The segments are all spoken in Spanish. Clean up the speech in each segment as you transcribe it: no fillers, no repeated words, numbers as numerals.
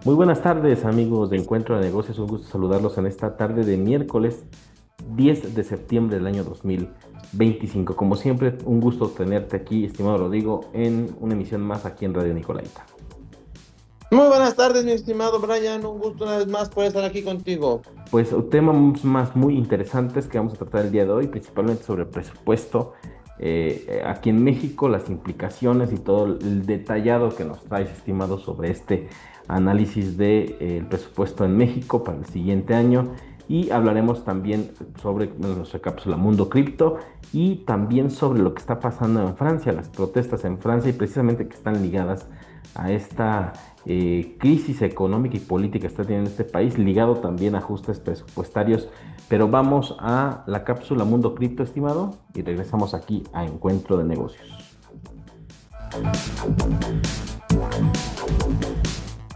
Muy buenas tardes, amigos de Encuentro de Negocios. Un gusto saludarlos en esta tarde de miércoles 10 de septiembre del año 2025. Como siempre, un gusto tenerte aquí, estimado Rodrigo, en una emisión más aquí en Radio Nicolaita. Muy buenas tardes, mi estimado Brian. Un gusto una vez más por estar aquí contigo. Pues temas más muy interesantes que vamos a tratar el día de hoy, principalmente sobre el presupuesto aquí en México, las implicaciones y todo el detallado que nos traes, estimado, sobre este análisis del presupuesto en México para el siguiente año. Y hablaremos también sobre nuestra cápsula Mundo Cripto y también sobre lo que está pasando en Francia, las protestas en Francia y precisamente que están ligadas a esta crisis económica y política que está teniendo este país, ligado también a ajustes presupuestarios. Pero vamos a la cápsula Mundo Cripto, estimado, y regresamos aquí a Encuentro de Negocios.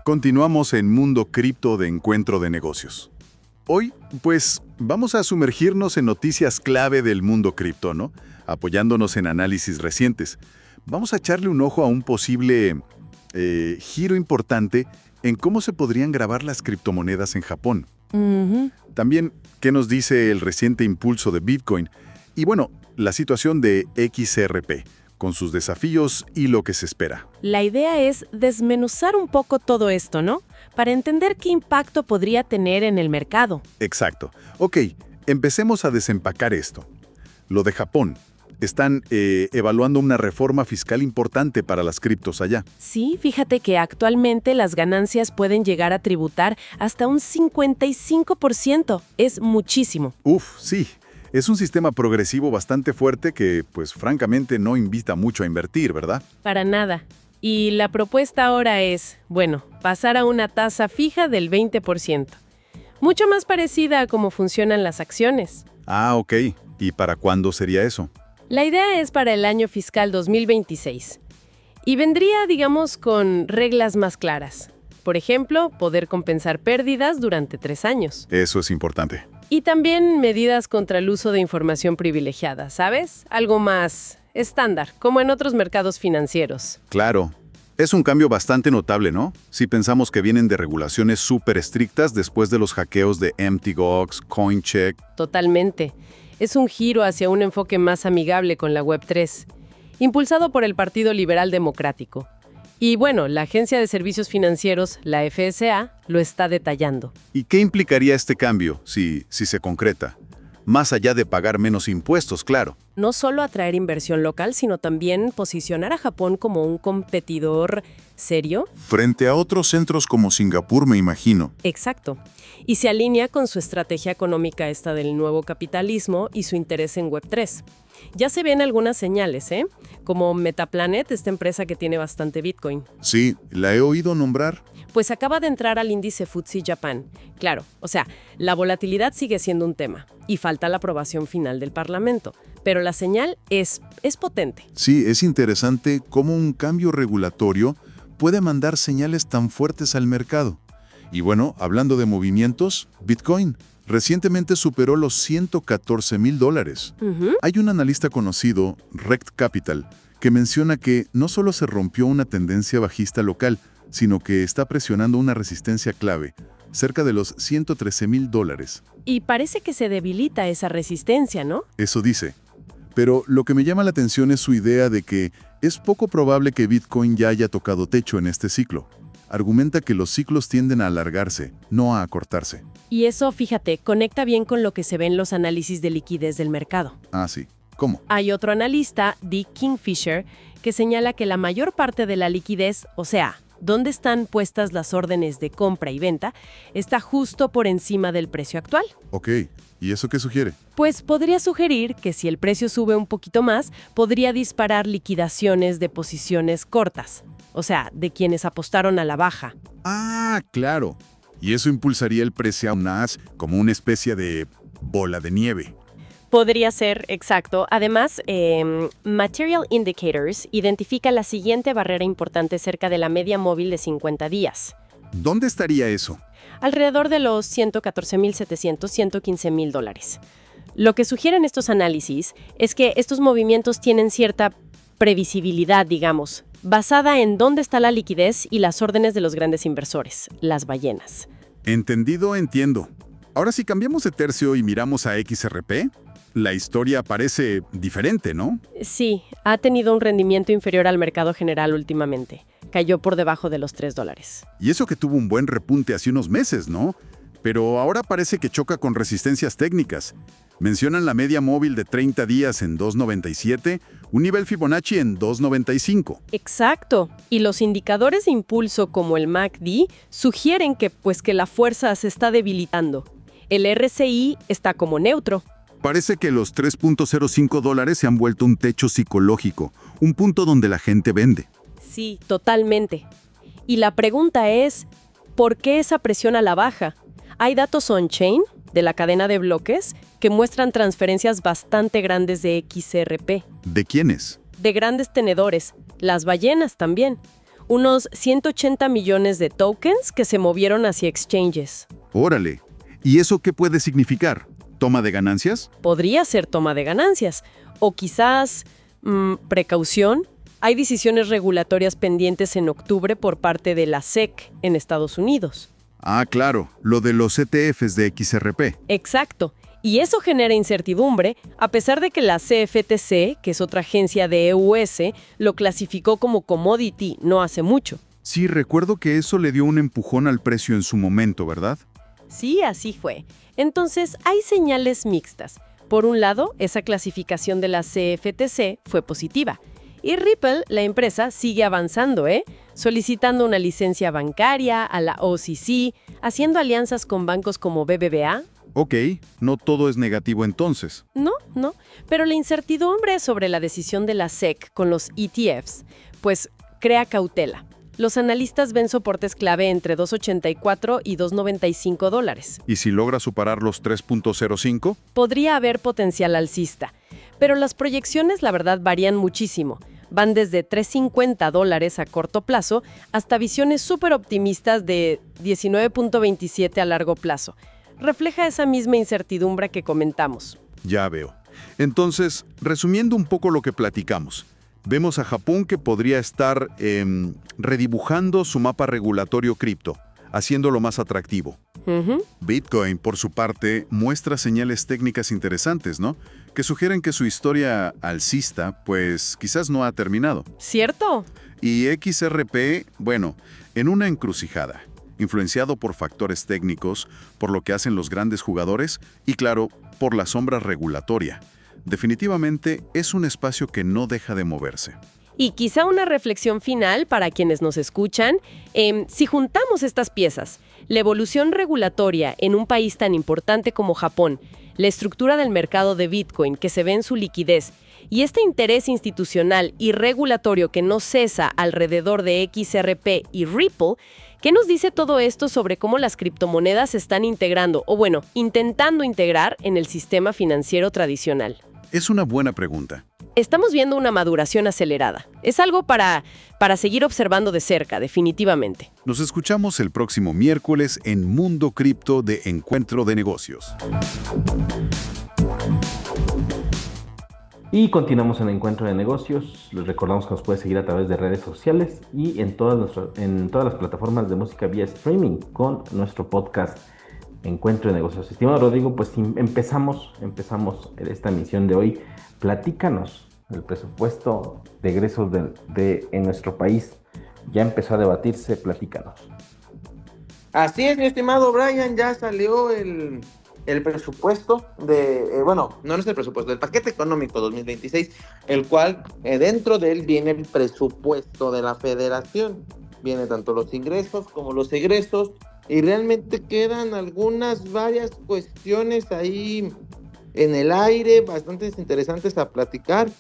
Continuamos en Mundo Cripto de Encuentro de Negocios. Hoy, pues, vamos a sumergirnos en noticias clave del mundo cripto, ¿no? Apoyándonos en análisis recientes. Vamos a echarle un ojo a un posible giro importante en cómo se podrían grabar las criptomonedas en Japón. También, ¿qué nos dice el reciente impulso de Bitcoin? Y bueno, la situación de XRP, con sus desafíos y lo que se espera. La idea es desmenuzar un poco todo esto, ¿no? Para entender qué impacto podría tener en el mercado. Exacto. Ok, empecemos a desempacar esto. Lo de Japón. Están evaluando una reforma fiscal importante para las criptos allá. Sí, fíjate que actualmente las ganancias pueden llegar a tributar hasta un 55%. Es muchísimo. Uf, sí. Es un sistema progresivo bastante fuerte que, pues, francamente no invita mucho a invertir, ¿verdad? Para nada. Y la propuesta ahora es, bueno, pasar a una tasa fija del 20%. Mucho más parecida a cómo funcionan las acciones. Ah, ok. ¿Y para cuándo sería eso? La idea es para el año fiscal 2026. Y vendría, digamos, con reglas más claras. Por ejemplo, poder compensar pérdidas durante 3 años. Eso es importante. Y también medidas contra el uso de información privilegiada, ¿sabes? Algo más estándar, como en otros mercados financieros. Claro. Es un cambio bastante notable, ¿no? Si pensamos que vienen de regulaciones súper estrictas después de los hackeos de mt.gox, Coincheck. Totalmente. Es un giro hacia un enfoque más amigable con la Web3, impulsado por el Partido Liberal Democrático. Y bueno, la Agencia de Servicios Financieros, la FSA, lo está detallando. ¿Y qué implicaría este cambio, si se concreta? Más allá de pagar menos impuestos, claro. No solo atraer inversión local, sino también posicionar a Japón como un competidor serio. Frente a otros centros como Singapur, me imagino. Exacto. Y se alinea con su estrategia económica esta del nuevo capitalismo y su interés en Web3. Ya se ven algunas señales, como Metaplanet, esta empresa que tiene bastante Bitcoin. Sí, la he oído nombrar. Pues acaba de entrar al índice FTSE Japan. Claro, o sea, la volatilidad sigue siendo un tema y falta la aprobación final del Parlamento, pero la señal es potente. Sí, es interesante cómo un cambio regulatorio puede mandar señales tan fuertes al mercado. Y bueno, hablando de movimientos, Bitcoin recientemente superó los $114,000. Hay un analista conocido, Rekt Capital, que menciona que no solo se rompió una tendencia bajista local, sino que está presionando una resistencia clave, cerca de los $113,000. Y parece que se debilita esa resistencia, ¿no? Eso dice. Pero lo que me llama la atención es su idea de que es poco probable que Bitcoin ya haya tocado techo en este ciclo. Argumenta que los ciclos tienden a alargarse, no a acortarse. Y eso, fíjate, conecta bien con lo que se ve en los análisis de liquidez del mercado. Ah, sí. ¿Cómo? Hay otro analista, Dick Kingfisher, que señala que la mayor parte de la liquidez, o sea, dónde están puestas las órdenes de compra y venta, está justo por encima del precio actual. Ok, ¿y eso qué sugiere? Pues podría sugerir que si el precio sube un poquito más, podría disparar liquidaciones de posiciones cortas, o sea, de quienes apostaron a la baja. Ah, claro. Y eso impulsaría el precio aún más como una especie de bola de nieve. Podría ser, exacto. Además, Material Indicators identifica la siguiente barrera importante cerca de la media móvil de 50 días. ¿Dónde estaría eso? Alrededor de los $114,700, $115,000. Lo que sugieren estos análisis es que estos movimientos tienen cierta previsibilidad, digamos, basada en dónde está la liquidez y las órdenes de los grandes inversores, las ballenas. Entendido, entiendo. Ahora si cambiamos de tercio y miramos a XRP, la historia parece diferente, ¿no? Sí, ha tenido un rendimiento inferior al mercado general últimamente. Cayó por debajo de los $3. Y eso que tuvo un buen repunte hace unos meses, ¿no? Pero ahora parece que choca con resistencias técnicas. Mencionan la media móvil de 30 días en 2.97, un nivel Fibonacci en 2.95. Exacto. Y los indicadores de impulso como el MACD sugieren que la fuerza se está debilitando. El RSI está como neutro. Parece que los $3.05 se han vuelto un techo psicológico, un punto donde la gente vende. Sí, totalmente. Y la pregunta es, ¿por qué esa presión a la baja? Hay datos on-chain, de la cadena de bloques, que muestran transferencias bastante grandes de XRP. ¿De quiénes? De grandes tenedores, las ballenas también. Unos 180 millones de tokens que se movieron hacia exchanges. Órale. ¿Y eso qué puede significar? ¿Toma de ganancias? Podría ser toma de ganancias. O quizás, precaución. Hay decisiones regulatorias pendientes en octubre por parte de la SEC en Estados Unidos. Ah, claro, lo de los ETFs de XRP. Exacto. Y eso genera incertidumbre, a pesar de que la CFTC, que es otra agencia de EUS, lo clasificó como commodity no hace mucho. Sí, recuerdo que eso le dio un empujón al precio en su momento, ¿verdad? Sí, así fue. Entonces, hay señales mixtas. Por un lado, esa clasificación de la CFTC fue positiva. Y Ripple, la empresa, sigue avanzando, solicitando una licencia bancaria a la OCC, haciendo alianzas con bancos como BBVA. Ok, no todo es negativo entonces. No, pero la incertidumbre sobre la decisión de la SEC con los ETFs, pues crea cautela. Los analistas ven soportes clave entre $2.84 y $2.95. ¿Y si logra superar los 3.05? Podría haber potencial alcista, pero las proyecciones, la verdad, varían muchísimo. Van desde $3.50 a corto plazo hasta visiones súper optimistas de 19.27 a largo plazo. Refleja esa misma incertidumbre que comentamos. Ya veo. Entonces, resumiendo un poco lo que platicamos, vemos a Japón que podría estar redibujando su mapa regulatorio cripto, haciéndolo más atractivo. Bitcoin, por su parte, muestra señales técnicas interesantes, ¿no? Que sugieren que su historia alcista, pues, quizás no ha terminado. ¿Cierto? Y XRP, bueno, en una encrucijada, influenciado por factores técnicos, por lo que hacen los grandes jugadores y, claro, por la sombra regulatoria. Definitivamente es un espacio que no deja de moverse. Y quizá una reflexión final para quienes nos escuchan. Si juntamos estas piezas, la evolución regulatoria en un país tan importante como Japón, la estructura del mercado de Bitcoin que se ve en su liquidez y este interés institucional y regulatorio que no cesa alrededor de XRP y Ripple, ¿qué nos dice todo esto sobre cómo las criptomonedas se están integrando, o bueno, intentando integrar en el sistema financiero tradicional? Es una buena pregunta. Estamos viendo una maduración acelerada. Es algo para seguir observando de cerca, definitivamente. Nos escuchamos el próximo miércoles en Mundo Cripto de Encuentro de Negocios. Y continuamos en Encuentro de Negocios. Les recordamos que nos puede seguir a través de redes sociales y en todas las plataformas de música vía streaming con nuestro podcast Encuentro de Negocios. Estimado Rodrigo, pues empezamos esta emisión de hoy. Platícanos, el presupuesto de egresos en nuestro país ya empezó a debatirse, platícanos. Así es, mi estimado Brian, ya salió el presupuesto no es el presupuesto, el paquete económico 2026, el cual dentro de él viene el presupuesto de la federación. Viene tanto los ingresos como los egresos y realmente quedan varias cuestiones ahí en el aire, bastante interesantes a platicar.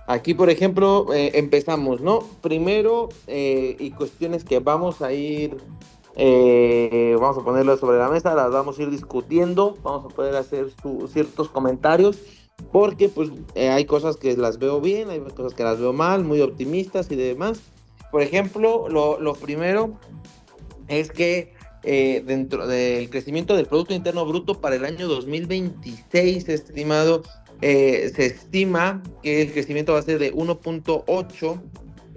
Aquí, por ejemplo, empezamos, ¿no? Primero, y cuestiones que vamos a ponerlas sobre la mesa, las vamos a ir discutiendo, vamos a poder hacer ciertos comentarios, porque pues hay cosas que las veo bien, hay cosas que las veo mal, muy optimistas y demás. Por ejemplo, lo primero es que dentro del crecimiento del Producto Interno Bruto para el año 2026, estimado, se estima que el crecimiento va a ser de 1.8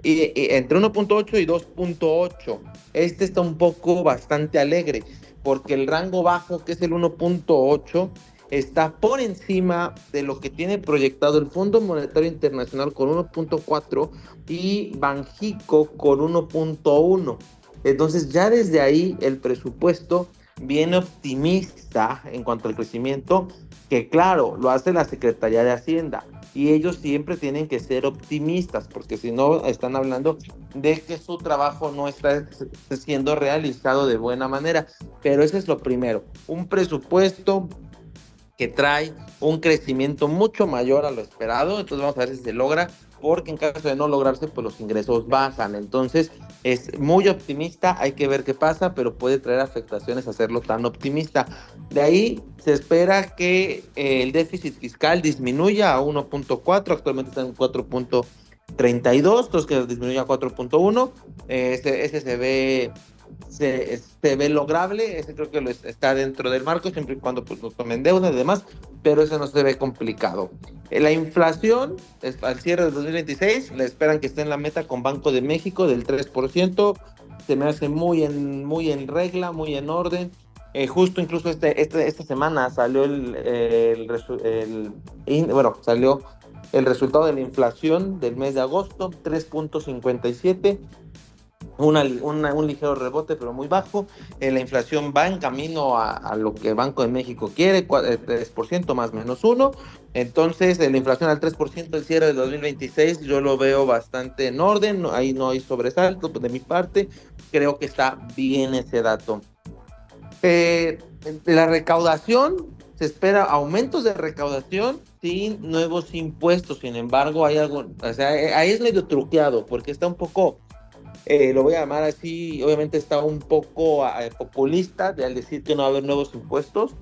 y entre 1.8 y 2.8. Este está un poco bastante alegre, porque el rango bajo, que es el 1.8, está por encima de lo que tiene proyectado el Fondo Monetario Internacional con 1.4 y Banxico con 1.1. Entonces ya desde ahí el presupuesto viene optimista en cuanto al crecimiento, que claro, lo hace la Secretaría de Hacienda, y ellos siempre tienen que ser optimistas, porque si no están hablando de que su trabajo no está siendo realizado de buena manera. Pero eso es lo primero, un presupuesto que trae un crecimiento mucho mayor a lo esperado. Entonces vamos a ver si se logra, porque en caso de no lograrse, pues los ingresos bajan. Entonces es muy optimista, hay que ver qué pasa, pero puede traer afectaciones hacerlo tan optimista. De ahí se espera que el déficit fiscal disminuya a 1.4, actualmente está en 4.32, entonces que disminuya a 4.1. Ese se ve lograble, ese creo que está dentro del marco, siempre y cuando pues, no tomen deuda y demás, pero ese no se ve complicado. La inflación, al cierre del 2026, le esperan que esté en la meta con Banco de México del 3%, se me hace muy en regla, muy en orden. Justo incluso esta semana salió salió el resultado de la inflación del mes de agosto, 3.57, un ligero rebote, pero muy bajo. La inflación va en camino a lo que Banco de México quiere, 3% más menos 1. Entonces, la inflación al 3% el cierre del 2026, yo lo veo bastante en orden, ahí no hay sobresalto de mi parte, creo que está bien ese dato. La recaudación, se espera aumentos de recaudación sin nuevos impuestos. Sin embargo, hay algo, o sea, ahí es medio truqueado, porque está un poco, lo voy a llamar así, obviamente está un poco populista al decir que no va a haber nuevos impuestos.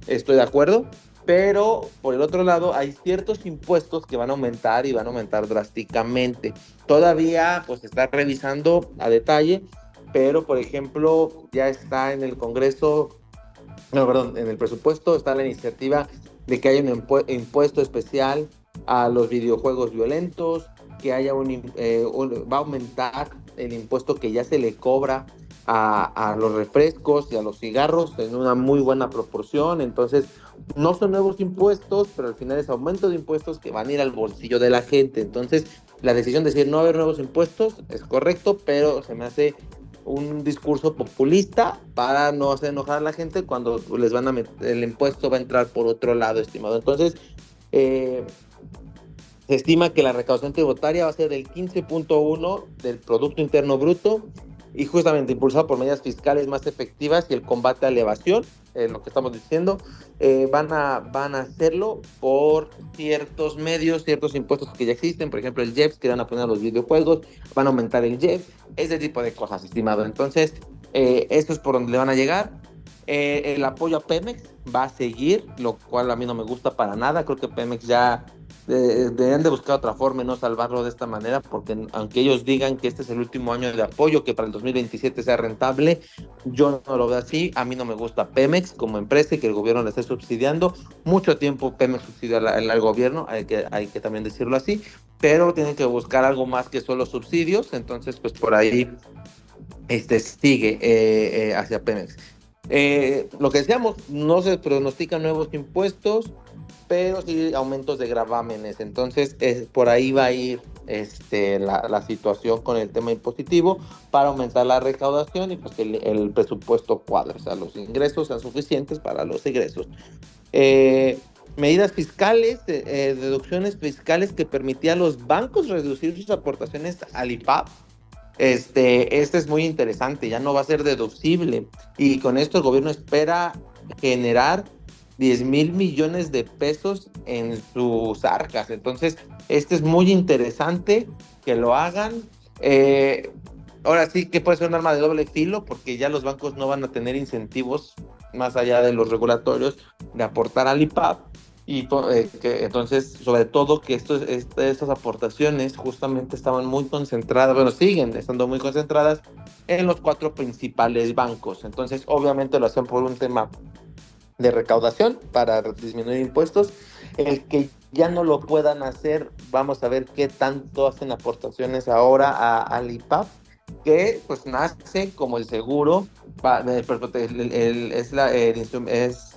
Estoy de acuerdo, pero por el otro lado hay ciertos impuestos que van a aumentar y van a aumentar drásticamente. Todavía pues se está revisando a detalle, pero por ejemplo ya está en el Congreso, no, perdón, en el presupuesto está la iniciativa de que haya un impuesto especial a los videojuegos violentos, que haya va a aumentar el impuesto que ya se le cobra a los refrescos y a los cigarros en una muy buena proporción. Entonces no son nuevos impuestos, pero al final es aumento de impuestos que van a ir al bolsillo de la gente. Entonces la decisión de decir no haber nuevos impuestos es correcto, pero se me hace un discurso populista para no hacer enojar a la gente cuando les van a meter, el impuesto va a entrar por otro lado, estimado. Entonces se estima que la recaudación tributaria va a ser del 15.1 del Producto Interno Bruto, y justamente impulsado por medidas fiscales más efectivas y el combate a la evasión, lo que estamos diciendo. Van a hacerlo por ciertos medios, ciertos impuestos que ya existen, por ejemplo el IEPS, que van a poner a los videojuegos, van a aumentar el IEPS, ese tipo de cosas, estimado. Entonces, eso es por donde le van a llegar. El apoyo a Pemex va a seguir, lo cual a mí no me gusta para nada. Creo que Pemex ya deberían de buscar otra forma y no salvarlo de esta manera, porque aunque ellos digan que este es el último año de apoyo, que para el 2027 sea rentable, yo no lo veo así. A mí no me gusta Pemex como empresa y que el gobierno la esté subsidiando. Mucho tiempo Pemex subsidia al gobierno, hay que también decirlo así, pero tienen que buscar algo más que solo subsidios. Entonces pues por ahí sigue hacia Pemex. Lo que decíamos, no se pronostican nuevos impuestos, pero sí aumentos de gravámenes. Entonces por ahí va a ir la situación con el tema impositivo para aumentar la recaudación y pues que el presupuesto cuadre, o sea, los ingresos sean suficientes para los egresos. Medidas fiscales, deducciones fiscales que permitía a los bancos reducir sus aportaciones al IPAP. Este es muy interesante, ya no va a ser deducible, y con esto el gobierno espera generar 10,000 millones de pesos en sus arcas. Entonces, es muy interesante que lo hagan. Ahora sí que puede ser un arma de doble filo, porque ya los bancos no van a tener incentivos más allá de los regulatorios de aportar al IPAP. Y entonces, sobre todo que estas aportaciones justamente estaban muy concentradas, bueno, siguen estando muy concentradas en los 4 principales bancos. Entonces, obviamente lo hacen por un tema de recaudación para disminuir impuestos. El que ya no lo puedan hacer. Vamos a ver qué tanto hacen aportaciones ahora al IPAP, que pues nace como el seguro, es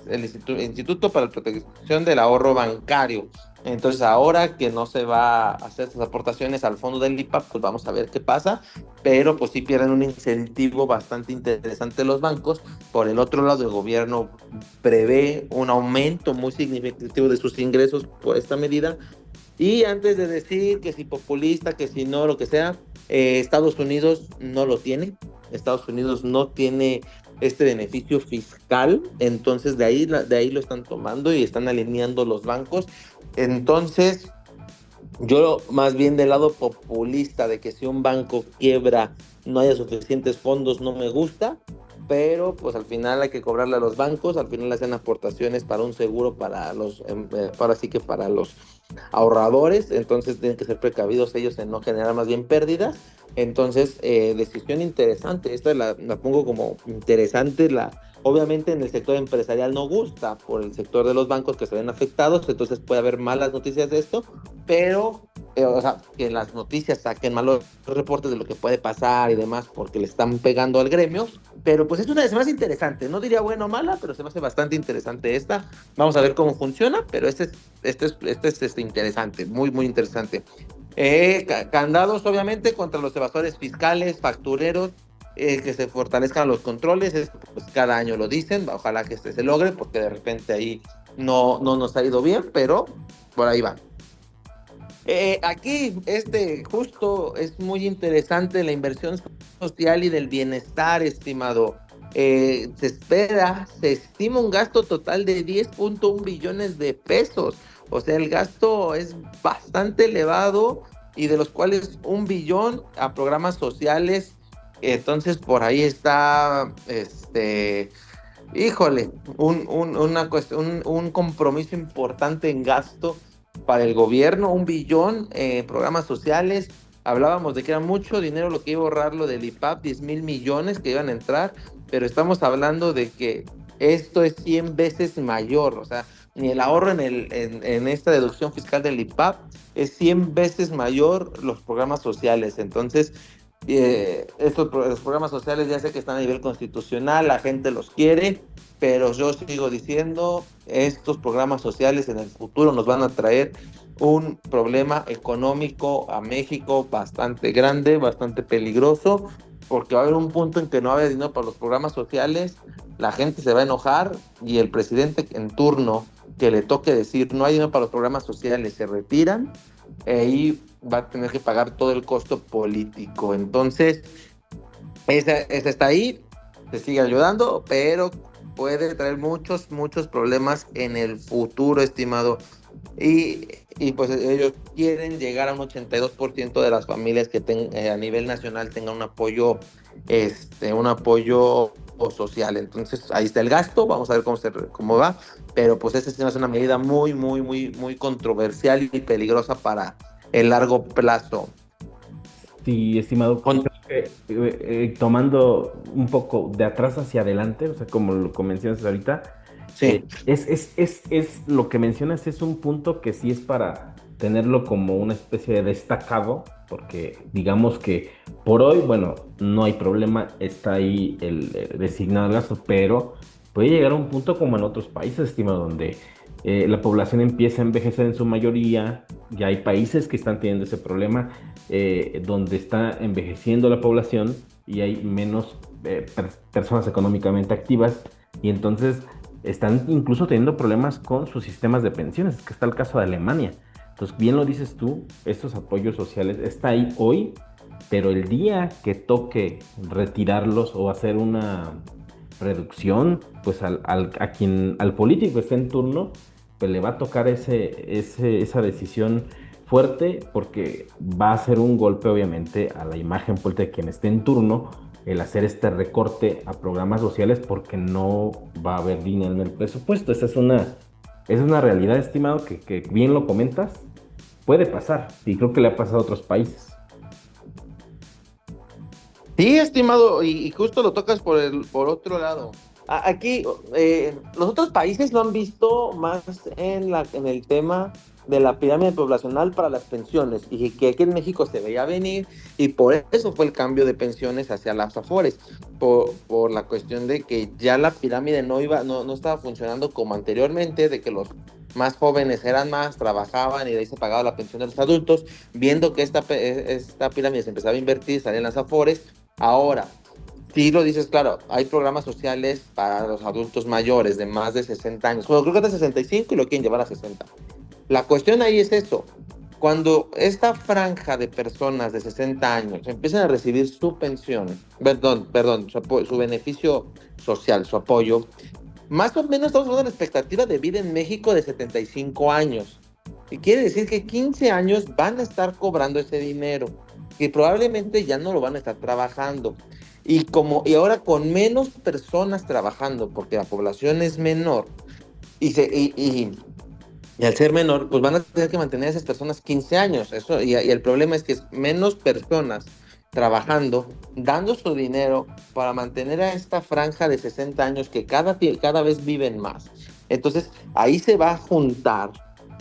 el Instituto para la Protección del Ahorro Bancario. Entonces ahora que no se va a hacer esas aportaciones al fondo del IPAP, pues vamos a ver qué pasa, pero pues sí pierden un incentivo bastante interesante los bancos. Por el otro lado, el gobierno prevé un aumento muy significativo de sus ingresos por esta medida. Y antes de decir que si populista, que si no, lo que sea, Estados Unidos no lo tiene. Estados Unidos no tiene este beneficio fiscal, entonces de ahí lo están tomando y están alineando los bancos. Entonces, yo más bien del lado populista de que si un banco quiebra no haya suficientes fondos, no me gusta, pero pues al final hay que cobrarle a los bancos, al final hacen aportaciones para un seguro para ahora sí que para los ahorradores, entonces tienen que ser precavidos ellos en no generar más bien pérdidas. Entonces, decisión interesante, esta la pongo como interesante. Obviamente en el sector empresarial no gusta por el sector de los bancos que se ven afectados, entonces puede haber malas noticias de esto, pero o sea, que las noticias saquen malos reportes de lo que puede pasar y demás porque le están pegando al gremio, pero pues se me hace interesante, no diría buena o mala, pero se me hace bastante interesante esta. Vamos a ver cómo funciona, pero este es interesante, muy muy interesante. Candados obviamente contra los evasores fiscales, factureros, que se fortalezcan los controles. Esto, pues cada año lo dicen, ojalá que se logre, porque de repente ahí no nos ha ido bien, pero por ahí va. Aquí justo es muy interesante la inversión social y del bienestar, estimado. Se estima un gasto total de 10.1 billones de pesos. O sea, el gasto es bastante elevado y de los cuales 1 billón a programas sociales. Entonces por ahí está, híjole, un compromiso importante en gasto para el gobierno, 1 billón en programas sociales. Hablábamos de que era mucho dinero lo que iba a ahorrar lo del IPAP, 10,000 millones que iban a entrar, pero estamos hablando de que esto es 100 veces mayor. O sea, ni el ahorro en esta deducción fiscal del IPAP es 100 veces mayor los programas sociales. Entonces, los programas sociales ya sé que están a nivel constitucional, la gente los quiere, pero yo sigo diciendo, estos programas sociales en el futuro nos van a traer un problema económico a México bastante grande, bastante peligroso, porque va a haber un punto en que no va a haber dinero para los programas sociales, la gente se va a enojar y el presidente en turno que le toque decir no hay dinero para los programas sociales, se retiran, y va a tener que pagar todo el costo político. Entonces, esa está ahí, se sigue ayudando, pero puede traer muchos problemas en el futuro, estimado. Y pues ellos quieren llegar a un 82% de las familias que a nivel nacional tengan un apoyo social. Entonces ahí está el gasto, vamos a ver cómo va, pero pues esta es una medida muy muy muy muy controversial y peligrosa para el largo plazo. Sí, estimado, creo que, tomando un poco de atrás hacia adelante, o sea, como lo mencionas ahorita, Sí. es lo que mencionas, es un punto que sí es para tenerlo como una especie de destacado, porque digamos que por hoy, bueno, no hay problema, está ahí el designado el gasto, pero puede llegar a un punto como en otros países, estimado, donde la población empieza a envejecer en su mayoría. Ya hay países que están teniendo ese problema, donde está envejeciendo la población y hay menos personas económicamente activas, y entonces están incluso teniendo problemas con sus sistemas de pensiones, que está el caso de Alemania. Entonces, bien lo dices tú, estos apoyos sociales está ahí hoy, pero el día que toque retirarlos o hacer una reducción, pues al político que esté en turno, pues le va a tocar esa decisión fuerte, porque va a ser un golpe obviamente a la imagen política de quien esté en turno el hacer este recorte a programas sociales, porque no va a haber dinero en el presupuesto. Esa es una realidad, estimado, que bien lo comentas, puede pasar, y creo que le ha pasado a otros países. Sí, estimado, y justo lo tocas por otro lado. Aquí, los otros países lo han visto más en el tema de la pirámide poblacional para las pensiones, y que aquí en México se veía venir, y por eso fue el cambio de pensiones hacia las Afores, por la cuestión de que ya la pirámide no estaba funcionando como anteriormente, de que los más jóvenes eran más, trabajaban y de ahí se pagaba la pensión de los adultos, viendo que esta pirámide se empezaba a invertir, salían las Afores. Ahora, sí lo dices, claro, hay programas sociales para los adultos mayores de más de 60 años, bueno, creo que es de 65 y lo quieren llevar a 60. La cuestión ahí es eso, cuando esta franja de personas de 60 años empiezan a recibir su pensión, su beneficio social, su apoyo, más o menos estamos hablando de la expectativa de vida en México de 75 años. Y quiere decir que 15 años van a estar cobrando ese dinero, que probablemente ya no lo van a estar trabajando. Y ahora con menos personas trabajando, porque la población es menor, y al ser menor, pues van a tener que mantener a esas personas 15 años. Y el problema es que es menos personas trabajando, dando su dinero para mantener a esta franja de 60 años que cada vez viven más. Entonces, ahí se va a juntar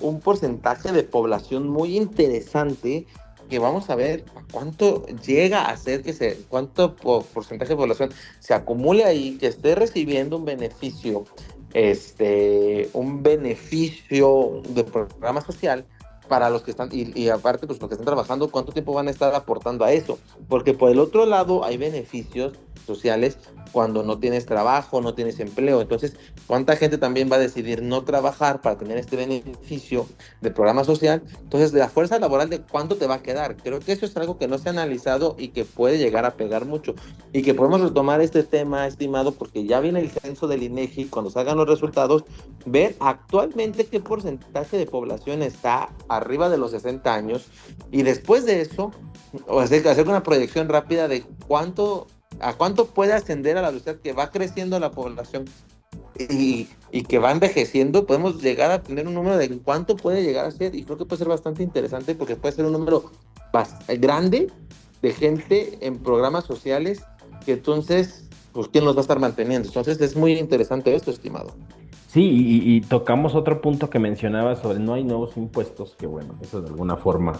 un porcentaje de población muy interesante, que vamos a ver a cuánto llega a ser cuánto porcentaje de población se acumule ahí, que esté recibiendo un beneficio de programa social para los que están, y aparte pues los que están trabajando, cuánto tiempo van a estar aportando a eso, porque por el otro lado hay beneficios sociales cuando no tienes trabajo, no tienes empleo. Entonces, ¿cuánta gente también va a decidir no trabajar para tener este beneficio de programa social? Entonces, de la fuerza laboral, ¿de cuánto te va a quedar? Creo que eso es algo que no se ha analizado y que puede llegar a pegar mucho, y que podemos retomar este tema, estimado, porque ya viene el censo del INEGI, cuando salgan los resultados, ver actualmente qué porcentaje de población está arriba de los 60 años, y después de eso, hacer una proyección rápida de a cuánto puede ascender a la velocidad que va creciendo la población y que va envejeciendo. Podemos llegar a tener un número de cuánto puede llegar a ser, y creo que puede ser bastante interesante, porque puede ser un número grande de gente en programas sociales, que entonces, pues, ¿quién los va a estar manteniendo? Entonces, es muy interesante esto, estimado. Sí, y tocamos otro punto que mencionaba sobre no hay nuevos impuestos, que bueno, eso de alguna forma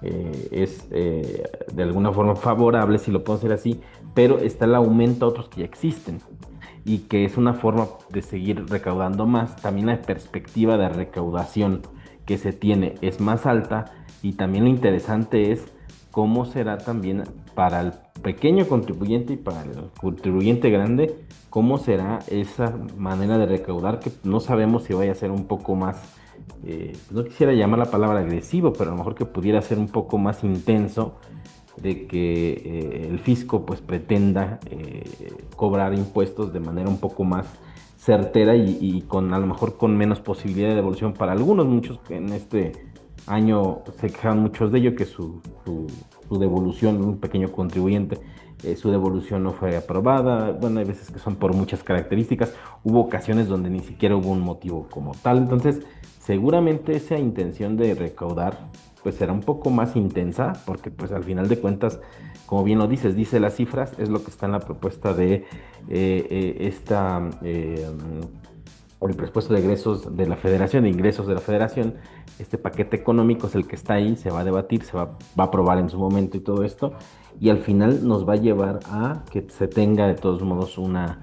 es de alguna forma favorable, si lo puedo decir así, pero está el aumento a otros que ya existen, y que es una forma de seguir recaudando más. También la perspectiva de recaudación que se tiene es más alta, y también lo interesante es cómo será también para el pequeño contribuyente y para el contribuyente grande, cómo será esa manera de recaudar, que no sabemos si vaya a ser un poco más, no quisiera llamar la palabra agresivo, pero a lo mejor que pudiera ser un poco más intenso, de que el fisco pues pretenda cobrar impuestos de manera un poco más certera, y con a lo mejor con menos posibilidad de devolución para algunos. Muchos que en este año se quejan muchos de ello, que su devolución, un pequeño contribuyente, su devolución no fue aprobada. Bueno, hay veces que son por muchas características, hubo ocasiones donde ni siquiera hubo un motivo como tal. Entonces, seguramente esa intención de recaudar pues será un poco más intensa, porque pues al final de cuentas, como bien lo dice las cifras, es lo que está en la propuesta de el presupuesto de egresos de la Federación, de ingresos de la Federación. Este paquete económico es el que está ahí, se va a debatir, va a aprobar en su momento y todo esto, y al final nos va a llevar a que se tenga de todos modos una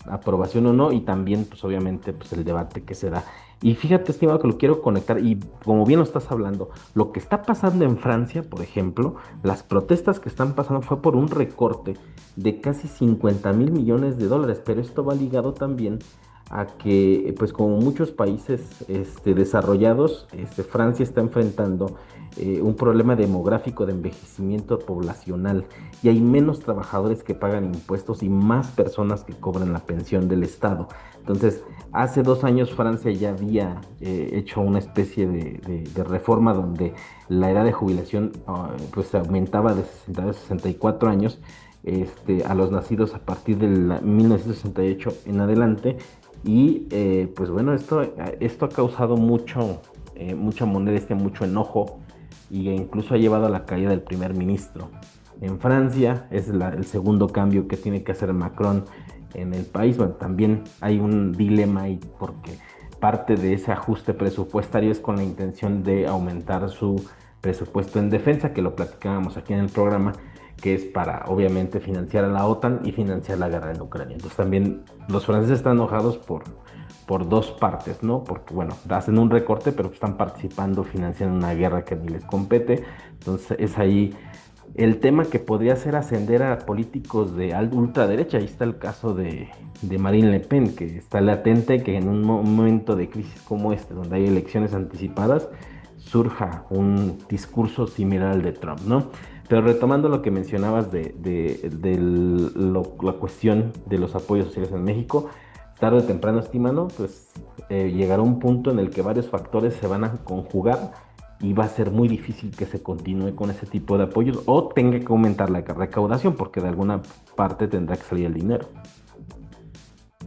aprobación o no, y también pues obviamente pues el debate que se da. Y fíjate, estimado, que lo quiero conectar, y como bien lo estás hablando, lo que está pasando en Francia, por ejemplo, las protestas que están pasando fue por un recorte de casi 50,000 millones de dólares, pero esto va ligado también a que, pues como muchos países desarrollados, Francia está enfrentando un problema demográfico de envejecimiento poblacional, y hay menos trabajadores que pagan impuestos y más personas que cobran la pensión del Estado. Entonces, hace 2 años Francia ya había hecho una especie de reforma donde la edad de jubilación pues se aumentaba de 62 a 64 años a los nacidos a partir del 1968 en adelante. Y pues bueno, esto ha causado mucha molestia, mucho enojo, y incluso ha llevado a la caída del primer ministro en Francia. Es el segundo cambio que tiene que hacer Macron en el país. Bueno, también hay un dilema ahí, porque parte de ese ajuste presupuestario es con la intención de aumentar su presupuesto en defensa, que lo platicábamos aquí en el programa, que es para obviamente financiar a la OTAN y financiar la guerra en Ucrania. Entonces también los franceses están enojados por dos partes, ¿no? Porque bueno, hacen un recorte, pero están participando, financiando una guerra que ni les compete. Entonces es ahí el tema que podría hacer ascender a políticos de ultraderecha. Ahí está el caso de Marine Le Pen, que está latente que en un momento de crisis como este, donde hay elecciones anticipadas, surja un discurso similar al de Trump, ¿no? Pero retomando lo que mencionabas la cuestión de los apoyos sociales en México, tarde o temprano, estimando, pues llegará un punto en el que varios factores se van a conjugar y va a ser muy difícil que se continúe con ese tipo de apoyos o tenga que aumentar la recaudación porque de alguna parte tendrá que salir el dinero.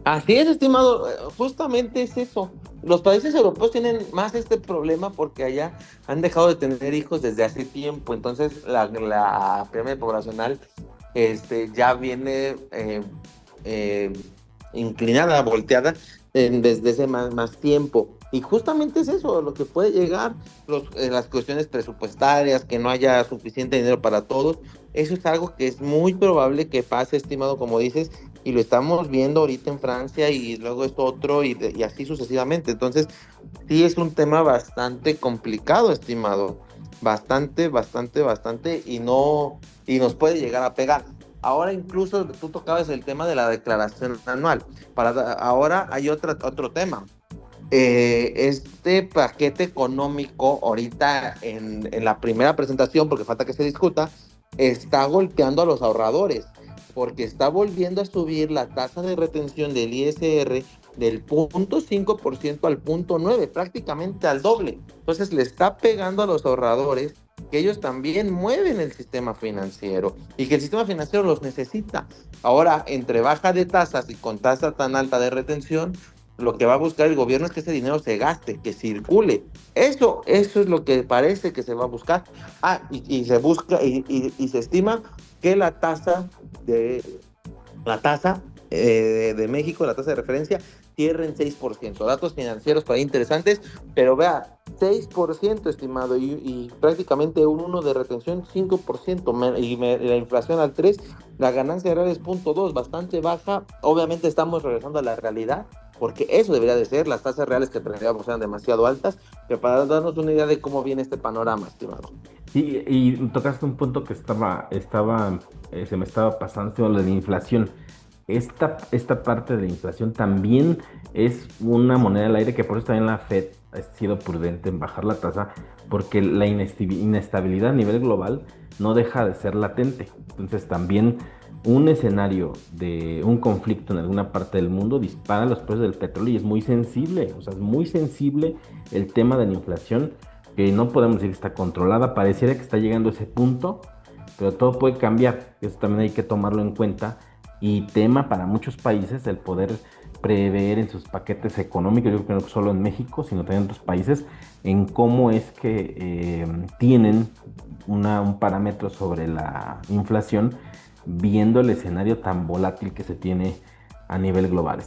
Así es, estimado, justamente es eso. Los países europeos tienen más este problema porque allá han dejado de tener hijos desde hace tiempo, entonces la pirámide poblacional ya viene inclinada, volteada desde ese más tiempo. Y justamente es eso, lo que puede llegar, las cuestiones presupuestarias, que no haya suficiente dinero para todos, eso es algo que es muy probable que pase, estimado, como dices, y lo estamos viendo ahorita en Francia y luego es otro y así sucesivamente. Entonces, sí es un tema bastante complicado, estimado, bastante, y nos puede llegar a pegar. Ahora incluso tú tocabas el tema de la declaración anual. Ahora hay otro tema. Este paquete económico ahorita en la primera presentación, porque falta que se discuta, está golpeando a los ahorradores, porque está volviendo a subir la tasa de retención del ISR del 0.5% al 0.9%, prácticamente al doble. Entonces le está pegando a los ahorradores, que ellos también mueven el sistema financiero y que el sistema financiero los necesita. Ahora, entre baja de tasas y con tasa tan alta de retención, lo que va a buscar el gobierno es que ese dinero se gaste, que circule. Eso es lo que parece que se va a buscar. Y se busca y se estima que la tasa de México, la tasa de referencia, cierre en 6%. Datos financieros para interesantes, pero vea, 6%, estimado, y prácticamente un 1 de retención, 5%, y la inflación al 3%, la ganancia real es 0.2%, bastante baja. Obviamente estamos regresando a la realidad, porque eso debería de ser, las tasas reales que tendríamos eran demasiado altas, pero para darnos una idea de cómo viene este panorama, estimado. Y tocaste un punto que se me estaba pasando, lo de la inflación. Esta parte de la inflación también es una moneda al aire, que por eso también la Fed ha sido prudente en bajar la tasa, porque la inestabilidad a nivel global no deja de ser latente. Entonces también un escenario de un conflicto en alguna parte del mundo dispara los precios del petróleo y es muy sensible, o sea, es muy sensible el tema de la inflación, que no podemos decir que está controlada, pareciera que está llegando a ese punto, pero todo puede cambiar, eso también hay que tomarlo en cuenta, y tema para muchos países el poder prever en sus paquetes económicos, yo creo que no solo en México, sino también en otros países, en cómo es que tienen un parámetro sobre la inflación, viendo el escenario tan volátil que se tiene a nivel global,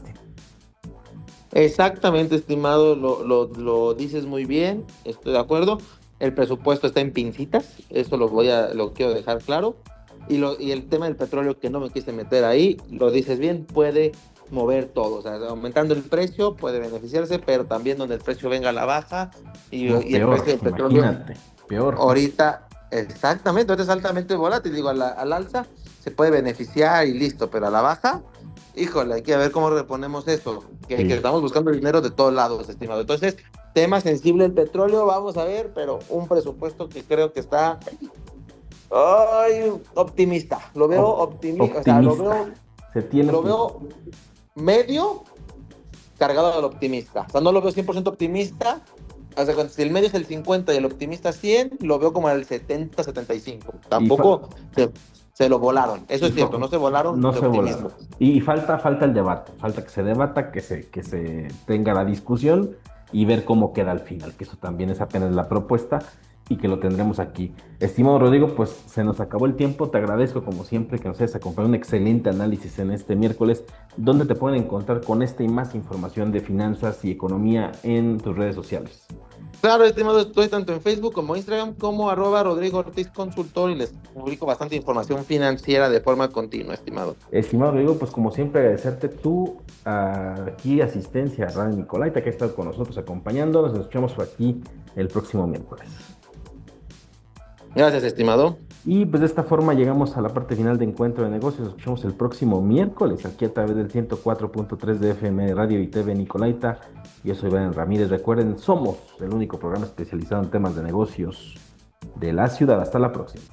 Exactamente, estimado, lo dices muy bien, estoy de acuerdo. El presupuesto está en pincitas, eso lo quiero dejar claro. Y el tema del petróleo, que no me quise meter ahí, lo dices bien, puede mover todo. O sea, aumentando el precio puede beneficiarse, pero también donde el precio venga a la baja y No, el peor, precio del petróleo. imagínate, peor. Ahorita, exactamente, ahorita es altamente volátil. Digo, al alza se puede beneficiar y listo, pero a la baja, híjole, hay que ver cómo reponemos eso. Que Sí. estamos buscando el dinero de todos lados, estimado. Entonces, tema sensible el petróleo, vamos a ver, pero un presupuesto que creo que está optimista. Lo veo optimista. O sea, lo veo medio cargado del optimista. O sea, no lo veo 100% optimista. O sea, si el medio es el 50 y el optimista 100, lo veo como el 70-75. Tampoco se lo volaron. Eso es cierto, no se volaron no de se optimismo. volaron. Y falta el debate, falta que se debata, que se tenga la discusión y ver cómo queda al final, que eso también es apenas la propuesta y que lo tendremos aquí. Estimado Rodrigo, pues se nos acabó el tiempo. Te agradezco como siempre que nos hayas acompañado un excelente análisis en este miércoles. ¿Dónde te pueden encontrar con esta y más información de finanzas y economía en tus redes sociales? Claro, estimado, estoy tanto en Facebook como Instagram como @Rodrigo Ortiz Consultor y les publico bastante información financiera de forma continua, estimado. Estimado Rodrigo, pues como siempre agradecerte tu aquí asistencia a Radio Nicolaita que ha estado con nosotros acompañándonos. Nos escuchamos por aquí el próximo miércoles. Gracias, estimado. Y pues de esta forma llegamos a la parte final de Encuentro de Negocios. Nos escuchamos el próximo miércoles aquí a través del 104.3 de FM Radio y TV Nicolaita. Yo soy Brian Ramírez. Recuerden, somos el único programa especializado en temas de negocios de la ciudad. Hasta la próxima.